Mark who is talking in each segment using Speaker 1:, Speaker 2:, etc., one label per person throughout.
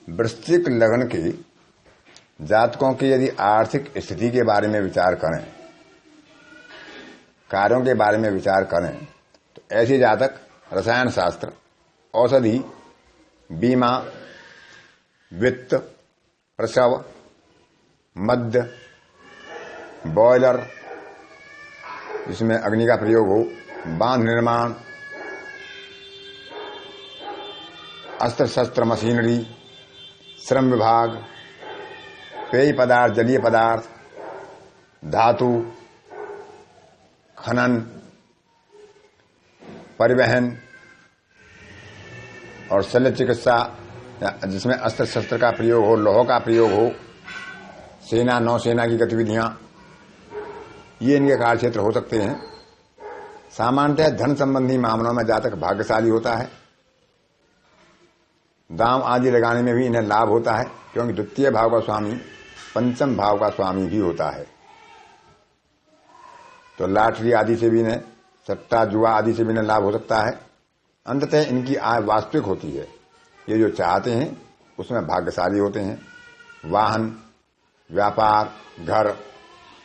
Speaker 1: वृश्चिक लग्न के जातकों की यदि आर्थिक स्थिति के बारे में विचार करें, कार्यों के बारे में विचार करें, तो ऐसे जातक रसायन शास्त्र, औषधि, बीमा, वित्त, प्रसव, मद्य, बॉयलर जिसमें अग्नि का प्रयोग हो, बांध निर्माण, अस्त्र शस्त्र मशीनरी, श्रम विभाग, पेय पदार्थ, जलीय पदार्थ, धातु, खनन, परिवहन और शल्य चिकित्सा जिसमें अस्त्र शस्त्र का प्रयोग हो, लौह का प्रयोग हो, सेना नौसेना की गतिविधियां, ये इनके कार्य क्षेत्र हो सकते हैं। सामान्यतः धन संबंधी मामलों में जातक भाग्यशाली होता है। दाम आदि लगाने में भी इन्हें लाभ होता है, क्योंकि द्वितीय भाव का स्वामी पंचम भाव का स्वामी भी होता है। तो लॉटरी आदि से भी इन्हें, सट्टा जुआ आदि से भी इन्हें लाभ हो सकता है। अंततः इनकी आय वास्तविक होती है। ये जो चाहते हैं उसमें भाग्यशाली होते हैं। वाहन, व्यापार, घर,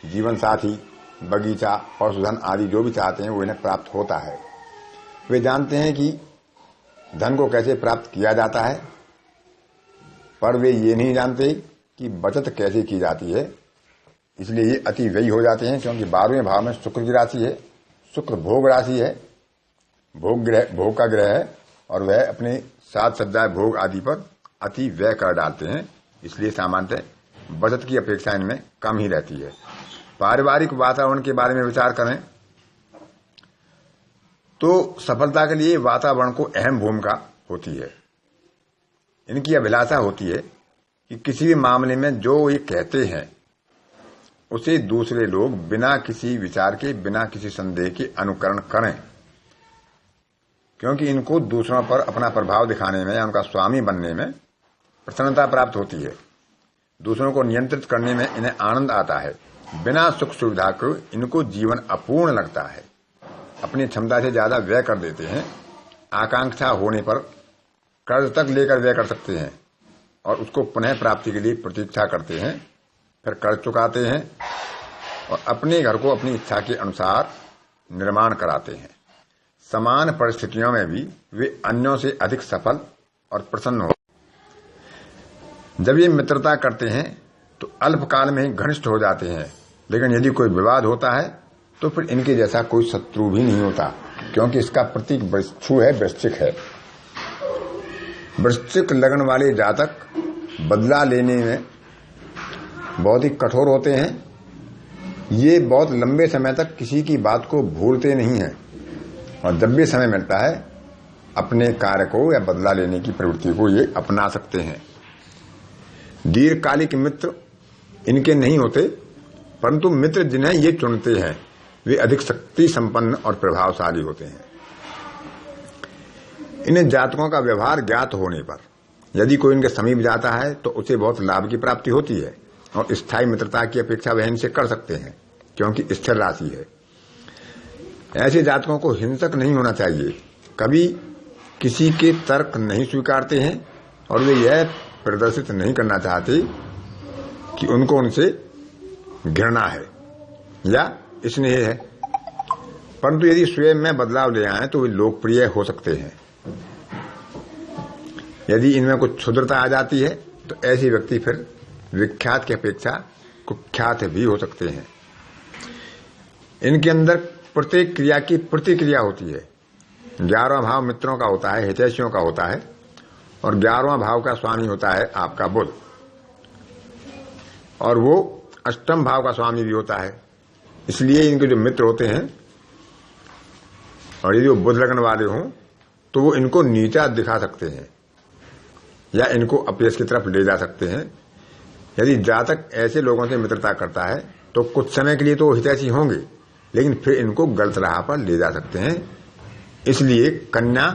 Speaker 1: जीवन साथी, बगीचा, पशुधन आदि जो भी चाहते हैं वो इन्हें प्राप्त होता है। वे जानते हैं कि धन को कैसे प्राप्त किया जाता है, पर वे ये नहीं जानते कि बचत कैसे की जाती है। इसलिए ये अति व्ययी हो जाते हैं, क्योंकि 12वें भाव में शुक्र की राशि है। शुक्र भोग राशि है, भोग का ग्रह है, और वह अपने साज सज्जा भोग आदि पर अति व्यय कर डालते हैं। इसलिए सामान्यतः बचत की अपेक्षा इनमें कम ही रहती है। पारिवारिक वातावरण के बारे में विचार करें तो सफलता के लिए वातावरण को अहम भूमिका होती है। इनकी अभिलाषा होती है कि किसी भी मामले में जो ये कहते हैं उसे दूसरे लोग बिना किसी विचार के, बिना किसी संदेह के अनुकरण करें, क्योंकि इनको दूसरों पर अपना प्रभाव दिखाने में या उनका स्वामी बनने में प्रसन्नता प्राप्त होती है। दूसरों को नियंत्रित करने में इन्हें आनंद आता है। बिना सुख सुविधा को इनको जीवन अपूर्ण लगता है। अपनी क्षमता से ज्यादा व्यय कर देते हैं। आकांक्षा होने पर कर्ज तक लेकर व्यय कर सकते हैं और उसको पुनः प्राप्ति के लिए प्रतीक्षा करते हैं, फिर कर्ज चुकाते हैं और अपने घर को अपनी इच्छा के अनुसार निर्माण कराते हैं। समान परिस्थितियों में भी वे अन्यों से अधिक सफल और प्रसन्न हो। जब ये मित्रता करते हैं तो अल्पकाल में ही घनिष्ठ हो जाते हैं, लेकिन यदि कोई विवाद होता है तो फिर इनके जैसा कोई शत्रु भी नहीं होता, क्योंकि इसका प्रतीक वृक्षु है, वृश्चिक है। वृश्चिक लग्न वाले जातक बदला लेने में बहुत ही कठोर होते हैं। ये बहुत लंबे समय तक किसी की बात को भूलते नहीं हैं और जब भी समय मिलता है अपने कार्य को या बदला लेने की प्रवृत्ति को ये अपना सकते हैं। दीर्घकालिक मित्र इनके नहीं होते, परंतु मित्र जिन्हें ये चुनते हैं वे अधिक शक्ति संपन्न और प्रभावशाली होते हैं। इन जातकों का व्यवहार ज्ञात होने पर यदि कोई इनके समीप जाता है तो उसे बहुत लाभ की प्राप्ति होती है और स्थायी मित्रता की अपेक्षा वह इनसे कर सकते हैं, क्योंकि स्थिर राशि है। ऐसे जातकों को हिंसक नहीं होना चाहिए। कभी किसी के तर्क नहीं स्वीकारते हैं और वे यह प्रदर्शित नहीं करना चाहते कि उनको उनसे घृणा है या स्नेह है, परंतु यदि स्वयं में बदलाव ले आए तो वे लोकप्रिय हो सकते हैं। यदि इनमें कुछ क्षुद्रता आ जाती है तो ऐसे व्यक्ति फिर विख्यात की अपेक्षा कुख्यात भी हो सकते हैं। इनके अंदर प्रत्येक क्रिया की प्रतिक्रिया होती है। 11वां भाव मित्रों का होता है, हितैषियों का होता है, और 11वां भाव का स्वामी होता है आपका बुध, और वो अष्टम भाव का स्वामी भी होता है। इसलिए इनके जो मित्र होते हैं और यदि वो बुध लग्न वाले हों तो वो इनको नीचा दिखा सकते हैं या इनको अपयश की तरफ ले जा सकते हैं। यदि जातक ऐसे लोगों से मित्रता करता है तो कुछ समय के लिए तो हितैषी होंगे, लेकिन फिर इनको गलत राह पर ले जा सकते हैं। इसलिए कन्या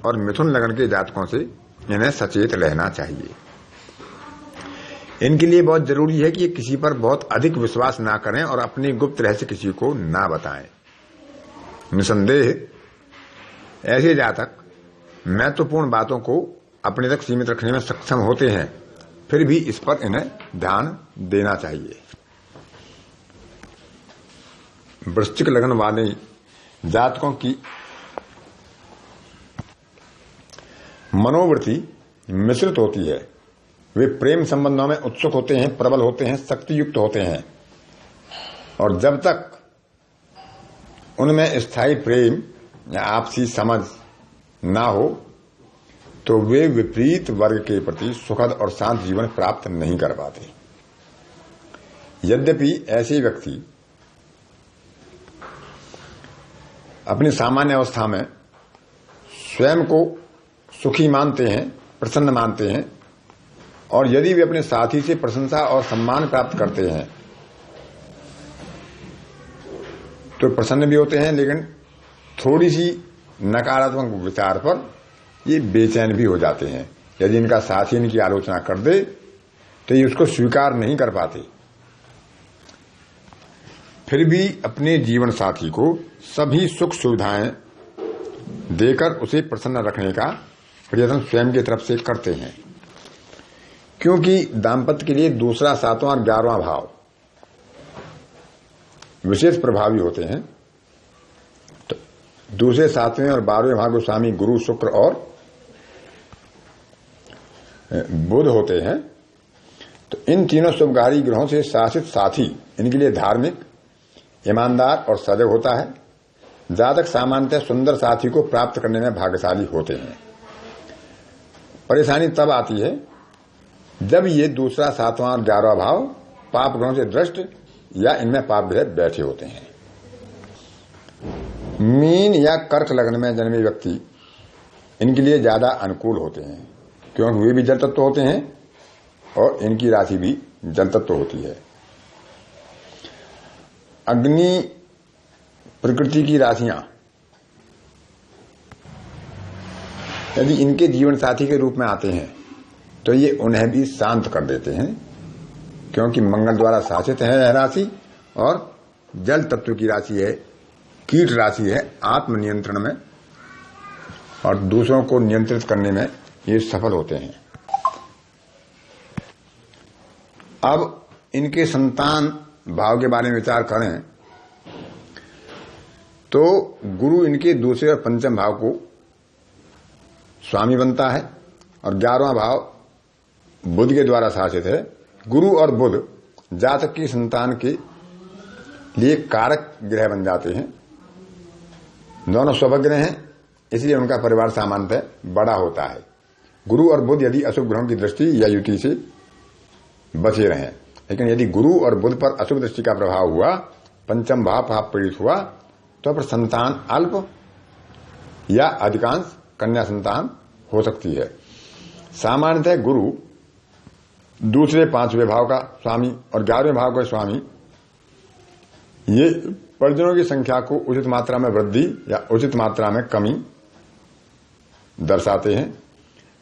Speaker 1: और मिथुन लग्न के जातकों से इन्हें सचेत रहना चाहिए। इनके लिए बहुत जरूरी है कि ये किसी पर बहुत अधिक विश्वास ना करें और अपनी गुप्त रहस्य किसी को ना बताएं। निसंदेह ऐसे जातक महत्वपूर्ण बातों को अपने तक सीमित रखने में सक्षम होते हैं, फिर भी इस पर इन्हें ध्यान देना चाहिए। वृश्चिक लग्न वाले जातकों की मनोवृत्ति मिश्रित होती है। वे प्रेम संबंधों में उत्सुक होते हैं, प्रबल होते हैं, शक्ति युक्त होते हैं, और जब तक उनमें स्थायी प्रेम या आपसी समझ ना हो तो वे विपरीत वर्ग के प्रति सुखद और शांत जीवन प्राप्त नहीं कर पाते। यद्यपि ऐसे व्यक्ति अपनी सामान्य अवस्था में स्वयं को सुखी मानते हैं, प्रसन्न मानते हैं, और यदि वे अपने साथी से प्रशंसा और सम्मान प्राप्त करते हैं तो प्रसन्न भी होते हैं, लेकिन थोड़ी सी नकारात्मक विचार पर ये बेचैन भी हो जाते हैं। यदि इनका साथी इनकी आलोचना कर दे तो ये उसको स्वीकार नहीं कर पाते। फिर भी अपने जीवन साथी को सभी सुख सुविधाएं देकर उसे प्रसन्न रखने का प्रयत्न स्वयं की तरफ से करते हैं, क्योंकि दाम्पत्य के लिए दूसरा, सातवां और 11वां भाव विशेष प्रभावी होते हैं। तो दूसरे, सातवें और 12वें भाव स्वामी गुरु, शुक्र और बुध होते हैं। तो इन तीनों शुभकारी ग्रहों से शासित साथी इनके लिए धार्मिक, ईमानदार और सजग होता है। जातक सामान्यतः सुंदर साथी को प्राप्त करने में भाग्यशाली होते हैं। परेशानी तब आती है जब ये दूसरा, सातवां और 11वां भाव पाप ग्रहों से दृष्ट या इनमें पाप ग्रह बैठे होते हैं। मीन या कर्क लग्न में जन्मे व्यक्ति इनके लिए ज्यादा अनुकूल होते हैं, क्योंकि वे भी जल तत्व होते हैं और इनकी राशि भी जल तत्व होती है। अग्नि प्रकृति की राशियां यदि इनके जीवन साथी के रूप में आते हैं तो ये उन्हें भी शांत कर देते हैं, क्योंकि मंगल द्वारा शासित है यह राशि और जल तत्व की राशि है, कीट राशि है। आत्म नियंत्रण में और दूसरों को नियंत्रित करने में ये सफल होते हैं। अब इनके संतान भाव के बारे में विचार करें तो गुरु इनके दूसरे और पंचम भाव को स्वामी बनता है और 11वां भाव बुध के द्वारा शासित है। गुरु और बुध जातक की संतान के लिए कारक ग्रह बन जाते हैं। दोनों स्वग्रह हैं, इसलिए उनका परिवार सामान्यतः बड़ा होता है। गुरु और बुध यदि अशुभ ग्रहों की दृष्टि या युति से बचे रहें, लेकिन यदि गुरु और बुध पर अशुभ दृष्टि का प्रभाव हुआ, पंचम भाव पाप पीड़ित हुआ, तो फिर संतान अल्प या अधिकांश कन्या संतान हो सकती है। सामान्यतः गुरु दूसरे, 5वें भाव का स्वामी और 11वें भाव का स्वामी ये परिजनों की संख्या को उचित मात्रा में वृद्धि या उचित मात्रा में कमी दर्शाते हैं।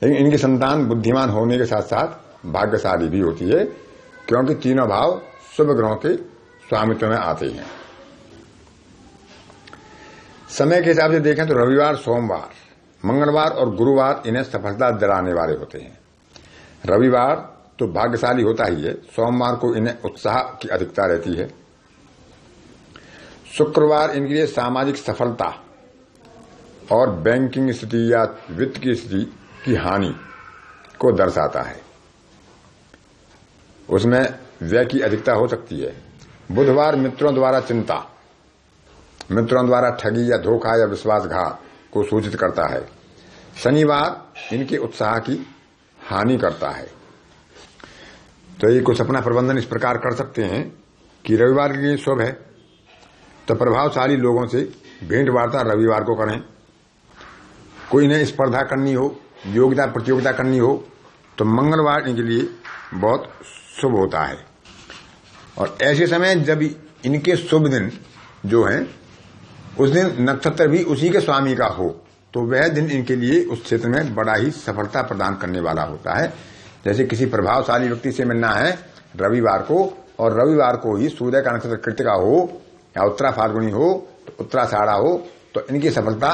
Speaker 1: लेकिन इनकी संतान बुद्धिमान होने के साथ साथ भाग्यशाली भी होती है, क्योंकि तीनों भाव शुभ ग्रहों के स्वामित्व में आते हैं। समय के हिसाब से देखें तो रविवार, सोमवार, मंगलवार और गुरुवार इन्हें सफलता दिलाने वाले होते हैं। रविवार तो भाग्यशाली होता ही है, सोमवार को इन्हें उत्साह की अधिकता रहती है। शुक्रवार इनके लिए सामाजिक सफलता और बैंकिंग स्थिति या वित्त की स्थिति की हानि को दर्शाता है, उसमें व्यय की अधिकता हो सकती है। बुधवार मित्रों द्वारा चिंता, मित्रों द्वारा ठगी या धोखा या विश्वासघात को सूचित करता है। शनिवार इनके उत्साह की हानि करता है। तो ये कुछ अपना प्रबंधन इस प्रकार कर सकते हैं कि रविवार के लिए शुभ है तो प्रभावशाली लोगों से भेंट वार्ता रविवार को करें। कोई इन्हें स्पर्धा करनी हो, योग्यता प्रतियोगिता करनी हो, तो मंगलवार इनके लिए बहुत शुभ होता है। और ऐसे समय जब इनके शुभ दिन जो हैं, उस दिन नक्षत्र भी उसी के स्वामी का हो, तो वह दिन इनके लिए उस क्षेत्र में बड़ा ही सफलता प्रदान करने वाला होता है। जैसे किसी प्रभावशाली व्यक्ति से मिलना है रविवार को, और रविवार को ही सूर्य का नक्षत्र कृत्तिका हो या उत्तरा फाल्गुनी हो, तो उत्तराषाढ़ा हो, तो इनकी सफलता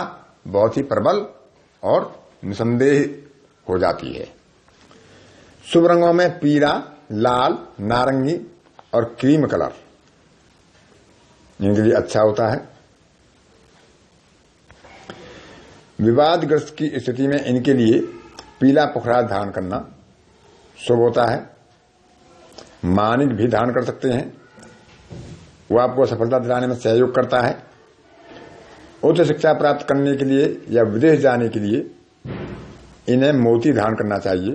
Speaker 1: बहुत ही प्रबल और निसंदेह हो जाती है। शुभ रंगों में पीला, लाल, नारंगी और क्रीम कलर इनके लिए अच्छा होता है। विवादग्रस्त की स्थिति में इनके लिए पीला पुखराज धारण करना शुभ होता है। मानिक भी धारण कर सकते हैं, वो आपको सफलता दिलाने में सहयोग करता है। उच्च शिक्षा प्राप्त करने के लिए या विदेश जाने के लिए इन्हें मोती धारण करना चाहिए,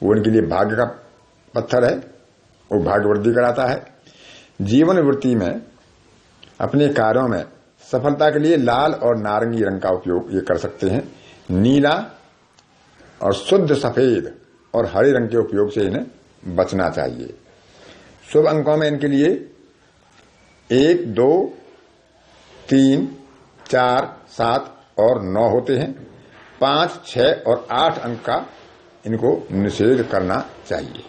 Speaker 1: वो इनके लिए भाग्य का पत्थर है, वो भाग्य वृद्धि कराता है। जीवन वृत्ति में अपने कार्यों में सफलता के लिए लाल और नारंगी रंग का उपयोग ये कर सकते हैं। नीला और शुद्ध सफेद और हरे रंग के उपयोग से इन्हें बचना चाहिए। शुभ अंकों में इनके लिए 1, 2, 3, 4, 7 और 9 होते हैं। 5, 6 और 8 अंक का इनको निषेध करना चाहिए।